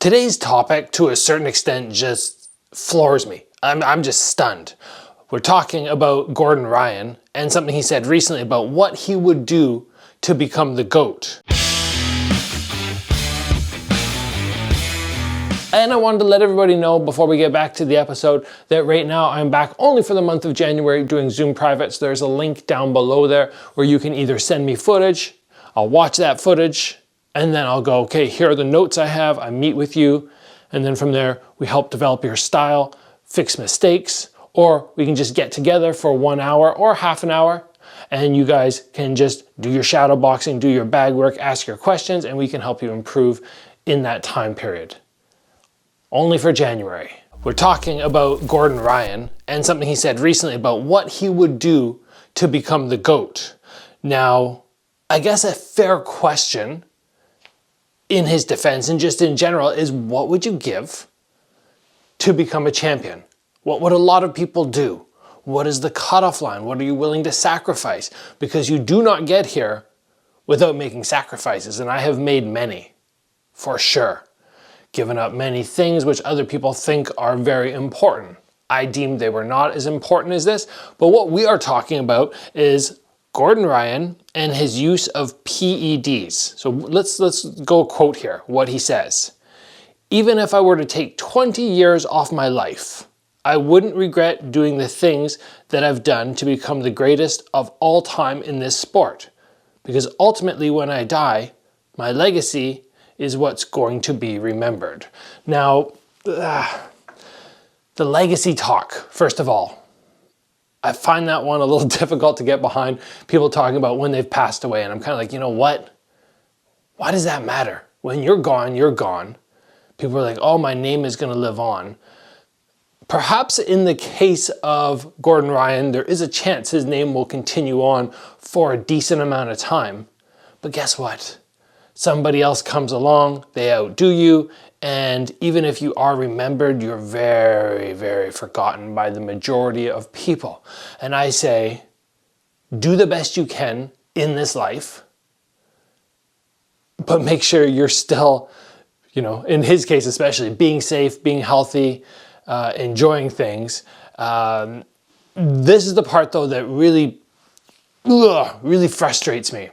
Today's topic, to a certain extent, just floors me. I'm just stunned. We're talking about Gordon Ryan and something he said recently about what he would do to become the GOAT. And I wanted to let everybody know before we get back to the episode that right now I'm back only for the month of January doing Zoom privates. There's a link down below there where you can either send me footage, I'll watch that footage, and then I'll go, okay, here are the notes I have, I meet with you, and then from there we help develop your style, fix mistakes, or we can just get together for 1 hour or half an hour and you guys can just do your shadow boxing, do your bag work, ask your questions, and we can help you improve in that time period. Only for January. We're talking about Gordon Ryan and something he said recently about what he would do to become the GOAT. Now, I guess a fair question in his defense and just in general is, what would you give to become a champion? What would a lot of people do? What is the cutoff line? What are you willing to sacrifice? Because you do not get here without making sacrifices, and I have made many, for sure. Given up many things which other people think are very important. I deemed they were not as important as this, but what we are talking about is Gordon Ryan and his use of PEDs. So let's go a quote here, what he says. "Even if I were to take 20 years off my life, I wouldn't regret doing the things that I've done to become the greatest of all time in this sport. Because ultimately when I die, my legacy is what's going to be remembered." Now, the legacy talk, first of all, I find that one a little difficult to get behind. People talking about when they've passed away, and I'm kind of like, you know what? Why does that matter? When you're gone, you're gone. People are like, oh, my name is gonna live on. Perhaps in the case of Gordon Ryan, there is a chance his name will continue on for a decent amount of time. But guess what? Somebody else comes along, they outdo you, and even if you are remembered, you're very, very forgotten by the majority of people. And I say, do the best you can in this life, but make sure you're still, you know, in his case especially, being safe, being healthy, enjoying things. This is the part though that really frustrates me.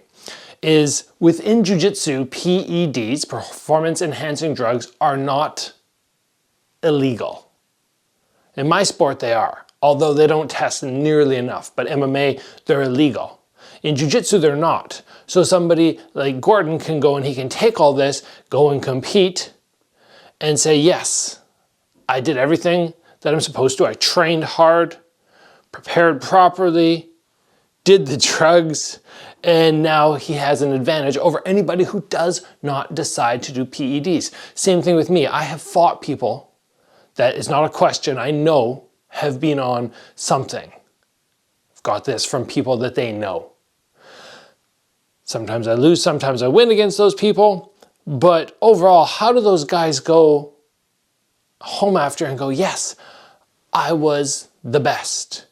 Is within jiu-jitsu, PEDs, performance enhancing drugs, are not illegal. In my sport they are, although they don't test nearly enough, but MMA, they're illegal. In jiu-jitsu they're not. So somebody like Gordon can go and he can take all this, go and compete, and say, yes, I did everything that I'm supposed to. I trained hard, prepared properly, did the drugs, and now he has an advantage over anybody who does not decide to do PEDs. Same thing with me. I have fought people, that is not a question, I know have been on something. I've got this from people that they know. Sometimes I lose, sometimes I win against those people, but overall, how do those guys go home after and go, yes, I was the best?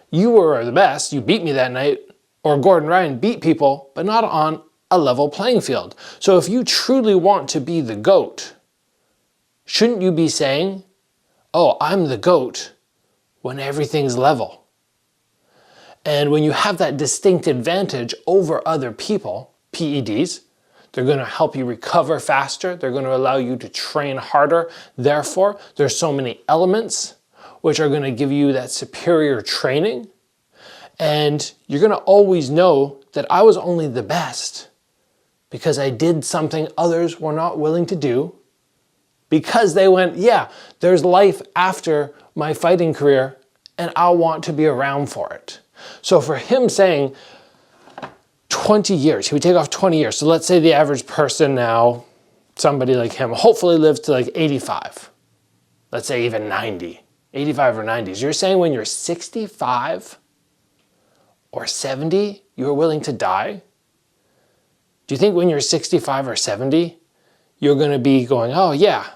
You were the best, you beat me that night, or Gordon Ryan beat people, but not on a level playing field. So if you truly want to be the GOAT, shouldn't you be saying, oh, I'm the GOAT when everything's level? And when you have that distinct advantage over other people, PEDs, they're gonna help you recover faster, they're gonna allow you to train harder. Therefore, there's so many elements which are gonna give you that superior training. And you're gonna always know that I was only the best because I did something others were not willing to do, because they went, yeah, there's life after my fighting career and I want to be around for it. So for him saying 20 years, he would take off 20 years. So let's say the average person now, somebody like him, hopefully lives to like 85. Let's say even 90. 85 or 90s. You're saying when you're 65 or 70, you're willing to die? Do you think when you're 65 or 70, you're going to be going, oh yeah,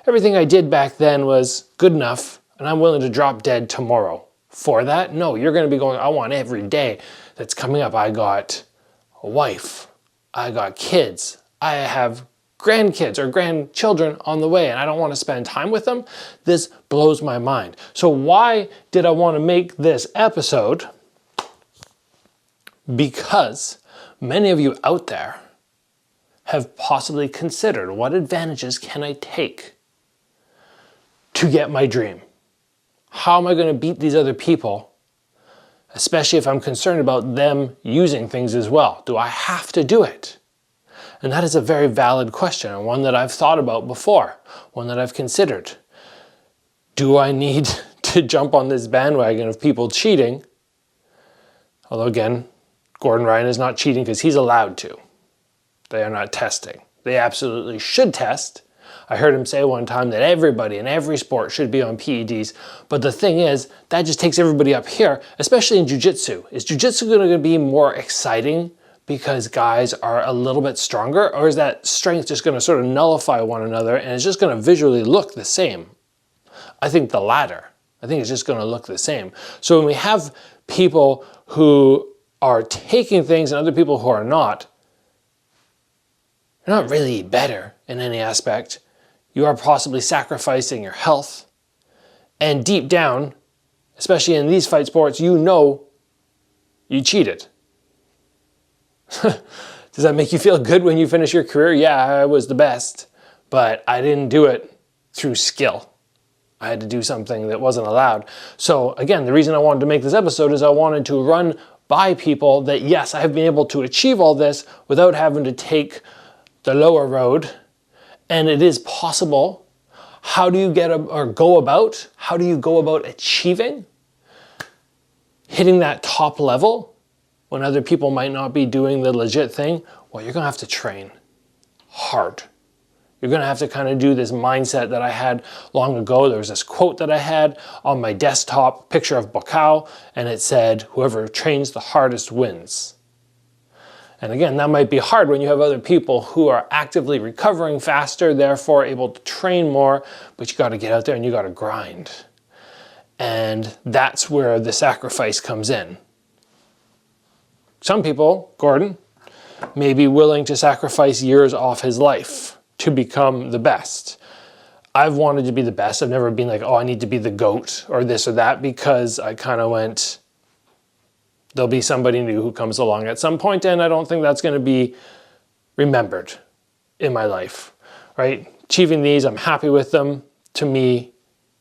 everything I did back then was good enough and I'm willing to drop dead tomorrow for that? No, you're going to be going, I want every day that's coming up. I got a wife, I got kids, I have grandkids or grandchildren on the way and I don't want to spend time with them, this blows my mind. So why did I want to make this episode? Because many of you out there have possibly considered, what advantages can I take to get my dream? How am I going to beat these other people? Especially if I'm concerned about them using things as well. Do I have to do it? And that is a very valid question, and one that I've thought about before, one that I've considered. Do I need to jump on this bandwagon of people cheating? Although again, Gordon Ryan is not cheating because he's allowed to. They are not testing. They absolutely should test. I heard him say one time that everybody in every sport should be on PEDs. But the thing is, that just takes everybody up here, especially in jiu-jitsu. Is jiu-jitsu going to be more exciting because guys are a little bit stronger? Or is that strength just going to sort of nullify one another and it's just going to visually look the same? I think the latter. I think it's just going to look the same. So when we have people who are taking things and other people who are not, you're not really better in any aspect. You are possibly sacrificing your health. And deep down, especially in these fight sports, you know you cheated. Does that make you feel good when you finish your career? Yeah, I was the best, but I didn't do it through skill. I had to do something that wasn't allowed. So again, the reason I wanted to make this episode is I wanted to run by people that yes, I have been able to achieve all this without having to take the lower road, and it is possible. How do you go about achieving hitting that top level when other people might not be doing the legit thing? Well, you're gonna have to train hard. You're gonna have to kind of do this mindset that I had long ago. There was this quote that I had on my desktop, picture of Buakaw, and it said, whoever trains the hardest wins. And again, that might be hard when you have other people who are actively recovering faster, therefore able to train more, but you got to get out there and you got to grind. And that's where the sacrifice comes in. Some people, Gordon, may be willing to sacrifice years off his life to become the best. I've wanted to be the best. I've never been like, oh, I need to be the GOAT or this or that, because I kind of went, there'll be somebody new who comes along at some point, and I don't think that's going to be remembered in my life, right? Achieving these, I'm happy with them. To me,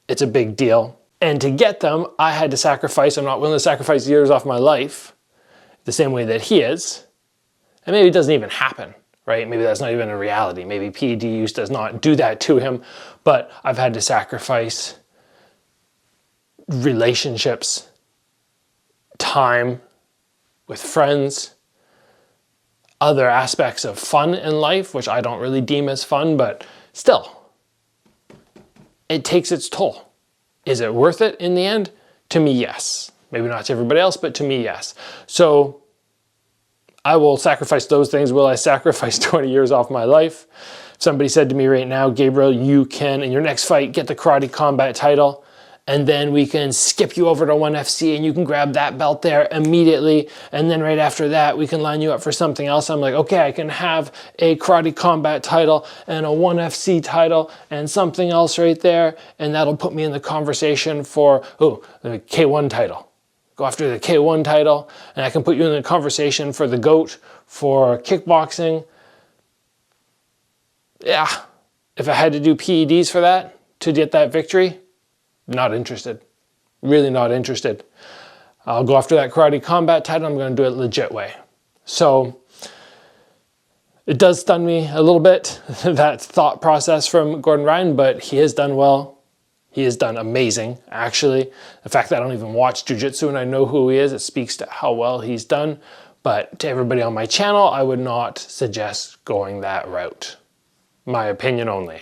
it's a big deal. And to get them, I had to sacrifice. I'm not willing to sacrifice years off my life the same way that he is. And maybe it doesn't even happen, right? Maybe that's not even a reality. Maybe PED use does not do that to him, but I've had to sacrifice relationships, time with friends, other aspects of fun in life, which I don't really deem as fun, but still, it takes its toll. Is it worth it in the end? To me, yes. Maybe not to everybody else, but to me, yes. So I will sacrifice those things. Will I sacrifice 20 years off my life? If somebody said to me right now, Gabriel, you can, in your next fight, get the Karate Combat title, and then we can skip you over to 1FC and you can grab that belt there immediately. And then right after that, we can line you up for something else. I'm like, okay, I can have a Karate Combat title and a 1FC title and something else right there. And that'll put me in the conversation for, the K1 title. Go after the K1 title, and I can put you in the conversation for the GOAT, for kickboxing. Yeah, if I had to do PEDs for that, to get that victory, not interested. Really not interested. I'll go after that Karate Combat title. I'm going to do it legit way. So it does stun me a little bit, that thought process from Gordon Ryan, but he has done well. He has done amazing, actually. The fact that I don't even watch jiu-jitsu and I know who he is, it speaks to how well he's done. But to everybody on my channel, I would not suggest going that route. My opinion only.